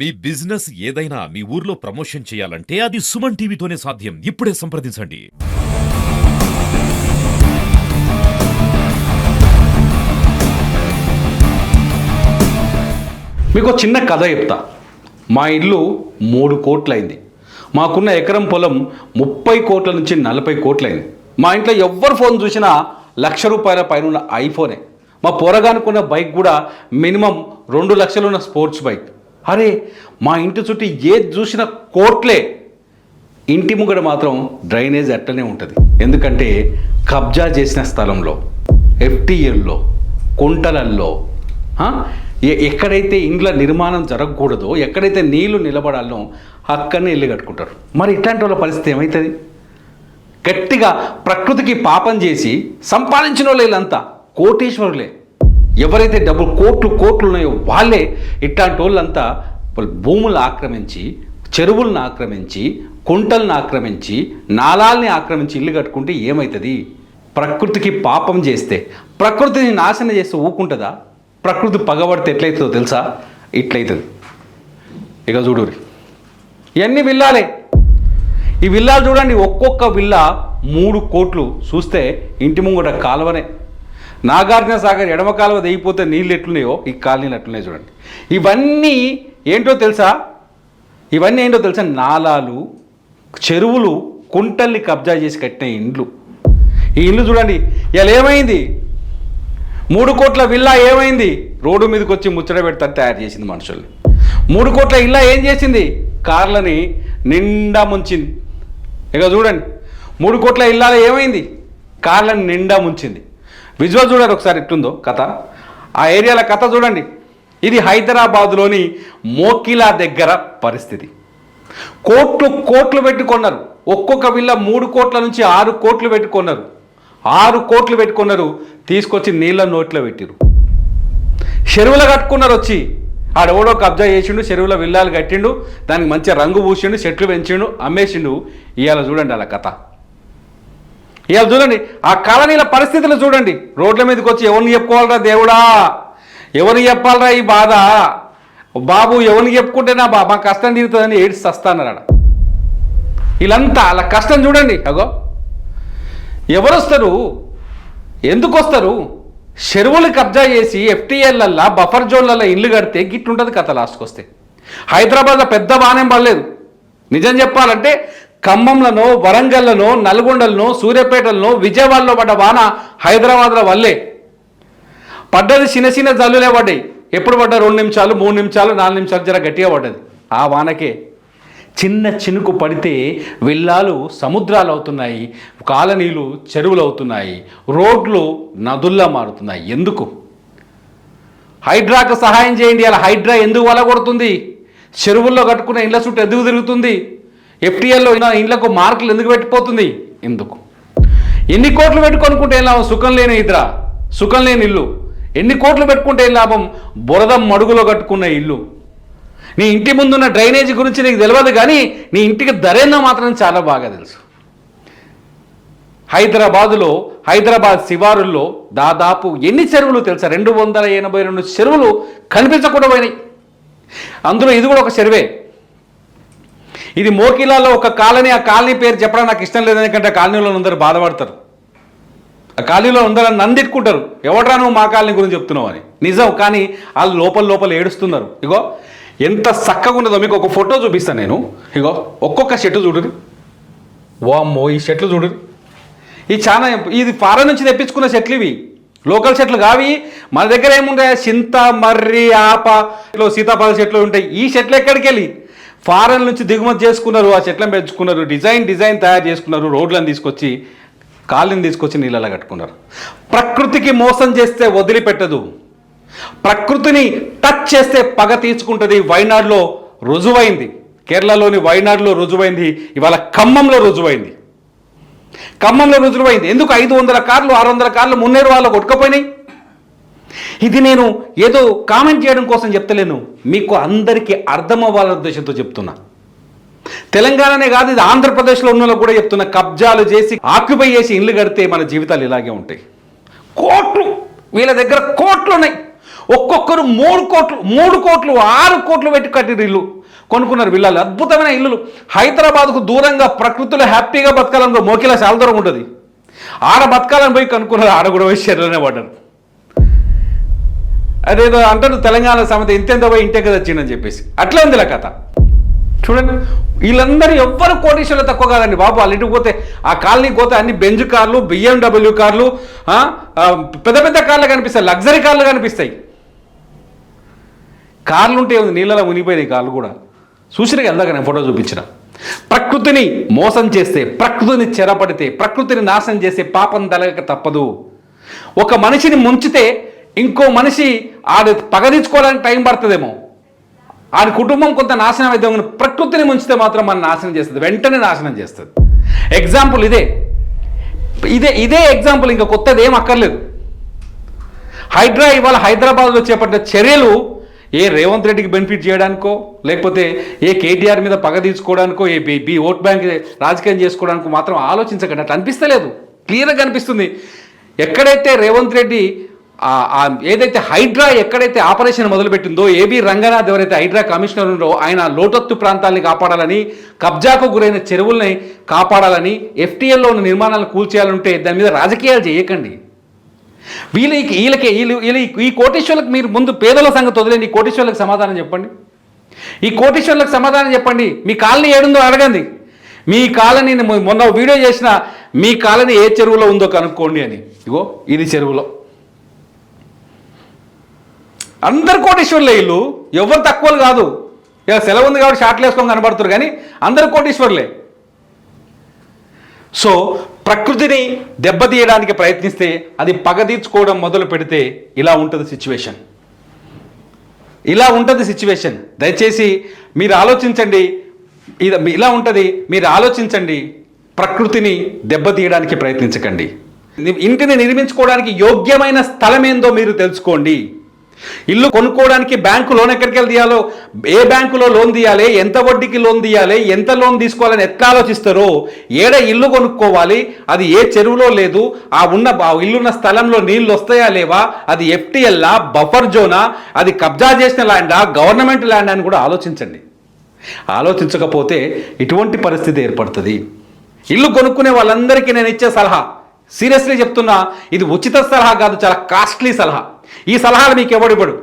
మీ business ఏదైనా మీ ఊర్లో promotion చేయాలంటే అది సుమన్ టీవీతోనే సాధ్యం. ఇప్పుడే సంప్రదించండి. మీకు చిన్న కథ చెప్తా. మా ఇల్లు 3 కోట్లయింది. మాకున్న ఎకరం పొలం 30 కోట్ల నుంచి 40 కోట్లయింది. మా ఇంట్లో ఎవ్వరు ఫోన్ చూసినా ₹1,00,000 పైన ఉన్న ఐఫోనే. మా పొరగానుకున్న బైక్ కూడా మినిమం 2 లక్షలు ఉన్న స్పోర్ట్స్ బైక్. అరే, మా ఇంటి చుట్టూ ఏది చూసినా కోట్లే. ఇంటి ముంగడ మాత్రం డ్రైనేజ్ అట్టనే ఉంటుంది. ఎందుకంటే కబ్జా చేసిన స్థలంలో, ఎఫ్టీఎల్లో, కుంటలల్లో, ఎక్కడైతే ఇండ్ల నిర్మాణం జరగకూడదో, ఎక్కడైతే నీళ్లు నిలబడాలో అక్కడనే ఇల్లు కట్టుకుంటారు. మరి ఇట్లాంటి వాళ్ళ పరిస్థితి ఏమవుతుంది? గట్టిగా ప్రకృతికి పాపం చేసి సంపాదించిన వాళ్ళు వీళ్ళంతా కోటీశ్వరులే. ఎవరైతే డబ్బులు కోట్లు ఉన్నాయో వాళ్ళే ఇట్లాంటి వాళ్ళంతా భూములను ఆక్రమించి, చెరువులను ఆక్రమించి, కుంటలను ఆక్రమించి, నాలాల్ని ఆక్రమించి ఇల్లు కట్టుకుంటే ఏమవుతుంది? ప్రకృతికి పాపం చేస్తే, ప్రకృతిని నాశనం చేస్తే ఊకుంటుందా? ప్రకృతి పగబడితే ఎట్లయితుందో తెలుసా? ఇట్లయితుంది. ఇక చూడురి, ఇవన్నీ విల్లాలే. ఈ విల్లాలు చూడండి, ఒక్కొక్క విల్లా 3 కోట్లు. చూస్తే ఇంటి ముంగట కాలువనే. నాగార్జున సాగర్ ఎడమ కాలువ దిగిపోతే నీళ్ళు ఎట్లున్నాయో ఈ కాలనీలు ఎట్లున్నాయో చూడండి. ఇవన్నీ ఏంటో తెలుసా? నాలాలు, చెరువులు, కుంటల్ని కబ్జా చేసి కట్టిన ఇండ్లు. ఈ ఇల్లు చూడండి, ఇలా ఏమైంది? 3 కోట్ల విల్లా ఏమైంది? రోడ్డు మీదకి వచ్చి ముచ్చట పెడతారు తయారు చేసింది మనుషుల్ని. 3 కోట్ల ఇల్లా ఏం చేసింది? కార్లని నిండా ముంచింది. ఇక చూడండి, 3 కోట్ల ఇల్లాలో ఏమైంది? కార్లను నిండా ముంచింది. విజువల్ చూడండి ఒకసారి ఎట్లుందో కథ. ఆ ఏరియాల కథ చూడండి. ఇది హైదరాబాదులోని మోకిలా దగ్గర పరిస్థితి. కోట్లు పెట్టుకున్నారు. ఒక్కొక్క విల్ల 3 కోట్ల నుంచి 6 కోట్లు పెట్టుకున్నారు. 6 కోట్లు పెట్టుకున్నారు. తీసుకొచ్చి నీళ్ళ నోట్లో పెట్టిరు. చెరువులు కట్టుకున్నారు. వచ్చి ఆడెవడో కబ్జా చేసిండు, చెరువుల విల్లాలు కట్టిండు, దానికి మంచిగా రంగు పూసిండు, చెట్లు పెంచిండు, అమ్మేసిండు. ఇవాళ చూడండి అలా కథ. ఇవాళ చూడండి ఆ కాలనీల పరిస్థితులు చూడండి. రోడ్ల మీదకి వచ్చి ఎవరిని చెప్పుకోవాలరా దేవుడా, ఎవరిని చెప్పాలరా ఈ బాధ, బాబు ఎవరిని చెప్పుకుంటేనా మా కష్టం తీరుతుందని ఏడ్చి వస్తానన్నాడు. వీళ్ళంతా అలా కష్టం చూడండి. అగో ఎవరు వస్తారు? ఎందుకు వస్తారు? చెరువులు కబ్జా చేసి ఎఫ్టీఎల్లల్లా బఫర్ జోన్లలో ఇల్లు కడితే గిట్లుంటుంది కథ. లాస్ట్కి వస్తే హైదరాబాద్లో పెద్ద బాణం పడలేదు. నిజం చెప్పాలంటే ఖమ్మంలోనో, వరంగల్లోనో, నల్గొండలోనో, సూర్యాపేటలోనో, విజయవాడలో పడ్డ వాన హైదరాబాద్లో వల్లే పడ్డది. చిన్న జల్లులే పడ్డాయి. ఎప్పుడు పడ్డా 2 నిమిషాలు, 3 నిమిషాలు, 4 నిమిషాలు జర గట్టిగా పడ్డది. ఆ వానకే చిన్న చినుకు పడితే విల్లాలు సముద్రాలు అవుతున్నాయి, కాలనీలు చెరువులు అవుతున్నాయి, రోడ్లు నదుల్లా మారుతున్నాయి. ఎందుకు? హైడ్రాకు సహాయం చేయండి. అలా హైడ్రా ఎందుకు వలగొడుతుంది? చెరువుల్లో కట్టుకున్న ఇండ్ల చుట్టూ ఎందుకు తిరుగుతుంది? ఎఫ్టీఎల్లో ఇండ్లకు మార్కులు ఎందుకు పెట్టిపోతుంది? ఎందుకు? ఎన్ని కోట్లు పెట్టుకొనుకుంటే ఏం లాభం? సుఖం లేని నిద్ర, సుఖం లేని ఇల్లు. ఎన్ని కోట్లు పెట్టుకుంటే ఏం లాభం? బురద మడుగులో కట్టుకున్న ఇల్లు. నీ ఇంటి ముందున్న డ్రైనేజీ గురించి నీకు తెలియదు, కానీ నీ ఇంటికి ధరేందో మాత్రం చాలా బాగా తెలుసు. హైదరాబాద్ శివారుల్లో దాదాపు ఎన్ని చెరువులు తెలుసా? 282 చెరువులు కనిపించకుండా పోయినాయి. అందులో ఇది కూడా ఒక చెరువే. ఇది మోకిలాలో ఒక కాలనీ. ఆ కాలనీ పేరు చెప్పడం నాకు ఇష్టం లేదు, ఎందుకంటే ఆ కాలనీలో అందరూ బాధపడతారు. ఆ కాలనీలో అందరూ నందిట్టుకుంటారు, ఎవడ్రా నువ్వు మా కాలనీ గురించి చెప్తున్నావు అని. నిజం, కానీ వాళ్ళు లోపల ఏడుస్తున్నారు. ఇగో ఎంత చక్కగా ఉన్నదో మీకు ఒక ఫోటో చూపిస్తాను నేను. ఇగో ఒక్కొక్క చెట్టు చూడురి. వామ్మో, ఈ చెట్లు చూడురి. ఇది ఫారెన్ నుంచి తెప్పించుకున్న చెట్లు. ఇవి లోకల్ చెట్లు కావి. మన దగ్గర ఏముంటాయి? చింత, మర్రి, ఆప, సీతాఫల చెట్లు ఉంటాయి. ఈ చెట్లు ఎక్కడికి వెళ్ళి ఫారెన్ నుంచి దిగుమతి చేసుకున్నారు. ఆ చెట్లను పెంచుకున్నారు, డిజైన్ తయారు చేసుకున్నారు, రోడ్లను తీసుకొచ్చి, కాళ్ళని తీసుకొచ్చి నీళ్ళలా కట్టుకున్నారు. ప్రకృతికి మోసం చేస్తే వదిలిపెట్టదు. ప్రకృతిని టచ్ చేస్తే పగ తీర్చుకుంటుంది. వైనాడులో రుజువైంది, కేరళలోని వైనాడులో రుజువైంది, ఇవాళ ఖమ్మంలో రుజువైంది. ఎందుకు 500 కార్లు 600 కార్లు మున్నేరు వాళ్ళు కొట్టుకుపోయినాయి? ఇది నేను ఏదో కామెంట్ చేయడం కోసం చెప్తలేను, మీకు అందరికీ అర్థం అవ్వాలనే ఉద్దేశంతో చెప్తున్నా. తెలంగాణనే కాదు, ఇది ఆంధ్రప్రదేశ్లో ఉన్న కూడా చెప్తున్నా. కబ్జాలు చేసి, ఆక్యుపై చేసి ఇల్లు కడితే మన జీవితాలు ఇలాగే ఉంటాయి. కోట్లు, వీళ్ళ దగ్గర కోట్లు ఉన్నాయి. ఒక్కొక్కరు 3 కోట్లు 6 కోట్లు పెట్టి కట్టిన ఇల్లు కొనుక్కున్నారు విల్లాలు, అద్భుతమైన ఇల్లులు. హైదరాబాద్కు దూరంగా ప్రకృతిలో హ్యాపీగా బతకాలనుకో మోకిలా చాలా దూరం ఉంటుంది, ఆడ బతకాలని పోయి కనుక్కున్నారు, ఆడ కూడా పోయి షెర్లోనే పడ్డారు. అదేదో అంటారు తెలంగాణ సమత ఇంతెంత పోయి ఇంటే కదా వచ్చిందని చెప్పేసి, అట్లా ఉంది కథ. చూడండి వీళ్ళందరూ ఎవ్వరు కోటీశ్వర్లు తక్కువ కాదండి బాబు. వాళ్ళ ఇంటికి పోతే ఆ కాలనీకి పోతే అన్ని బెంజ్ కార్లు, BMW కార్లు, పెద్ద పెద్ద కార్లు కనిపిస్తాయి, లగ్జరీ కార్లు కనిపిస్తాయి. కార్లు ఉంటే నీళ్ళలో మునిగిపోయినాయి కార్లు కూడా. చూసినా వెళ్దాక నేను ఫోటో చూపించిన. ప్రకృతిని మోసం చేస్తే, ప్రకృతిని చెరపడితే, ప్రకృతిని నాశనం చేస్తే పాపం తలగక తప్పదు. ఒక మనిషిని ముంచితే ఇంకో మనిషి ఆడు పగదీర్చుకోవడానికి టైం పడుతుందేమో, ఆడి కుటుంబం కొంత నాశనం అయితే, ప్రకృతిని ముంచితే మాత్రం మన నాశనం చేస్తుంది, వెంటనే నాశనం చేస్తుంది. ఎగ్జాంపుల్ ఇదే ఎగ్జాంపుల్, ఇంకా కొత్తది ఏం అక్కర్లేదు. హైడ్రా ఇవాళ హైదరాబాద్లో చేపట్టిన చర్యలు ఏ రేవంత్ రెడ్డికి బెనిఫిట్ చేయడానికో, లేకపోతే ఏ కేటీఆర్ మీద పగ తీసుకోవడానికో, ఏ ఓట్ బ్యాంక్ రాజకీయం చేసుకోవడానికో మాత్రం ఆలోచించకండి. అట్లా అనిపిస్తలేదు, క్లియర్గా అనిపిస్తుంది. ఎక్కడైతే రేవంత్ రెడ్డి ఏదైతే హైడ్రా ఎక్కడైతే ఆపరేషన్ మొదలుపెట్టిందో, ఏబీ రంగనాథ్ ఎవరైతే హైడ్రా కమిషనర్ ఉన్నారో ఆయన లోతత్తు ప్రాంతాలని కాపాడాలని, కబ్జాకు గురైన చెరువుల్ని కాపాడాలని, FTLలో ఉన్న నిర్మాణాలను కూల్చేయాలంటే దాని మీద రాజకీయాలు చేయకండి. ఈ కోటీశ్వర్లకు మీరు ముందు పేదల సంగతి వదిలేండి, ఈ కోటీశ్వర్లకు సమాధానం చెప్పండి. ఈ కోటీశ్వర్లకు సమాధానం చెప్పండి. మీ కాలనీ ఏడుందో అడగండి. మీ కాలనీ మొన్న వీడియో చేసిన మీ కాలనీ ఏ చెరువులో ఉందో కనుక్కోండి అని. ఇగో ఇది చెరువులో. అందరు కోటీశ్వర్లే ఇల్లు, ఎవరు తక్కువలు కాదు. ఇక సెలవు ఉంది కాబట్టి షార్ట్లు వేసుకొని కనబడుతున్నారు, కానీ అందరు కోటీశ్వర్లే. సో ప్రకృతిని దెబ్బతీయడానికి ప్రయత్నిస్తే, అది పగ తీర్చుకోవడం మొదలు పెడితే ఇలా ఉంటుంది సిచ్యువేషన్. దయచేసి మీరు ఆలోచించండి. ఇలా ఉంటుంది, మీరు ఆలోచించండి. ప్రకృతిని దెబ్బతీయడానికి ప్రయత్నించకండి. ఇంటిని నిర్మించుకోవడానికి యోగ్యమైన స్థలం ఏందో మీరు తెలుసుకోండి. ఇల్లు కొనుక్కోవడానికి బ్యాంకు లోన్ ఎక్కడికి వెళ్ళి తీయాలో, ఏ బ్యాంకులో లోన్ తీయాలి, ఎంత వడ్డీకి లోన్ తీయాలి, ఎంత లోన్ తీసుకోవాలని ఎట్లా ఆలోచిస్తారో, ఏడ ఇల్లు కొనుక్కోవాలి, అది ఏ చెరువులో లేదు, ఆ ఇల్లున్న స్థలంలో నీళ్ళు వస్తాయా లేవా, అది FTLా, బఫర్ జోనా, అది కబ్జా చేసిన ల్యాండా, గవర్నమెంట్ ల్యాండ్ అని కూడా ఆలోచించండి. ఆలోచించకపోతే ఇటువంటి పరిస్థితి ఏర్పడుతుంది. ఇల్లు కొనుక్కునే వాళ్ళందరికీ నేను ఇచ్చే సలహా, సీరియస్లీ చెప్తున్నా, ఇది ఉచిత సలహా కాదు, చాలా కాస్ట్లీ సలహా. ఈ సలహాలు మీకు ఎవడివ్వడు.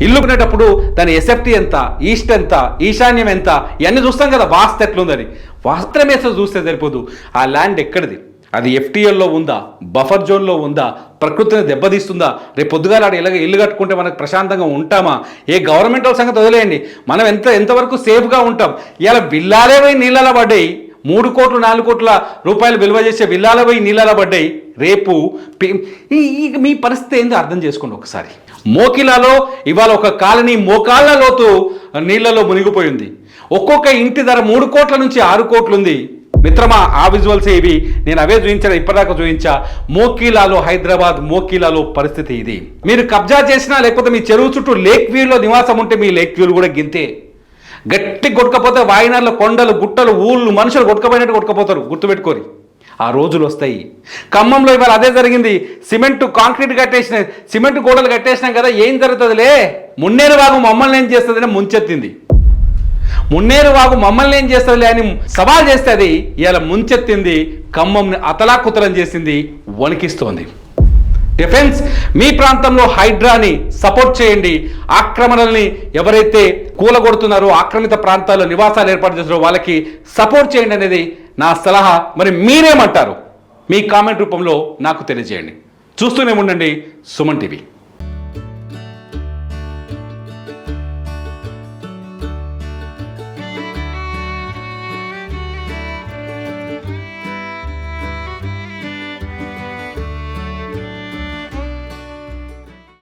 ఇల్లు కొనేటప్పుడు దాని SFT ఎంత, ఈస్ట్ ఎంత, ఈశాన్యం ఎంత, ఇవన్నీ చూస్తాం కదా, వాస్తు ఎట్లుందని. వాస్తవమేసో చూస్తే సరిపోదు. ఆ ల్యాండ్ ఎక్కడిది, అది FTLలో ఉందా, బఫర్ జోన్లో ఉందా, ప్రకృతిని దెబ్బతీస్తుందా, రేపు పొద్దుగాల ఆడ ఇల్లు కట్టుకుంటే మనకు ప్రశాంతంగా ఉంటామా, ఏ గవర్నమెంట్ సంగతి వదిలేయండి, మనం ఎంతవరకు సేఫ్గా ఉంటాం. ఇలా విల్లాలే పోయి నీళ్ళలో పడ్డాయి, 3 కోట్లు 4 కోట్ల రూపాయలు విలువ చేసే విల్లాల పోయి నీళ్ళలో పడ్డాయి. రేపు మీ పరిస్థితి ఏందో అర్థం చేసుకోండి ఒకసారి. మోకిలాలో ఇవాళ ఒక కాలనీ మోకాళ్ళ లోతు నీళ్లలో మునిగిపోయింది. ఒక్కొక్క ఇంటి ధర 3 కోట్ల నుంచి 6 కోట్లు ఉంది. మిత్రమా, ఆ విజువల్స్ ఇవి, నేను అవే చూపించాను, ఇప్పటిదాకా చూపించా. మోకిలాలో, హైదరాబాద్ మోకిలాలో పరిస్థితి ఇది. మీరు కబ్జా చేసినా, లేకపోతే మీ చెరువు చుట్టూ లేక్ వ్యూలో నివాసం ఉంటే మీ లేక్ వ్యూలు కూడా గింతే. గట్టి కొట్టుకపోతే వాయినార్ల కొండలు, గుట్టలు, ఊళ్ళు, మనుషులు కొట్టుకపోయినట్టు కొట్టుకపోతారు, గుర్తుపెట్టుకోరి. ఆ రోజులు వస్తాయి. ఖమ్మంలో ఇవాళ అదే జరిగింది. కాంక్రీట్ కట్టేసిన, సిమెంట్ గోడలు కట్టేసినాం కదా, ఏం జరుగుతుందిలే, మున్నేరు వాగు మమ్మల్ని ఏం చేస్తుందని ముంచెత్తింది. మున్నేరు వాగు మమ్మల్ని ఏం చేస్తుందిలే అని సవాల్ చేస్తే అది ఇవాళ ముంచెత్తింది, ఖమ్మంని అతలాకుతలం చేసింది, వణికిస్తోంది. డిఫెన్స్, మీ ప్రాంతంలో హైడ్రాని సపోర్ట్ చేయండి. ఆక్రమణల్ని ఎవరైతే కూలగొడుతున్నారో, ఆక్రమిత ప్రాంతాల్లో నివాసాలు ఏర్పాటు చేస్తున్నారో వాళ్ళకి సపోర్ట్ చేయండి అనేది నా సలహా. మరి మీరేమంటారు? మీ కామెంట్ రూపంలో నాకు తెలియజేయండి. చూస్తూనే ఉండండి సుమన్ టీవీ.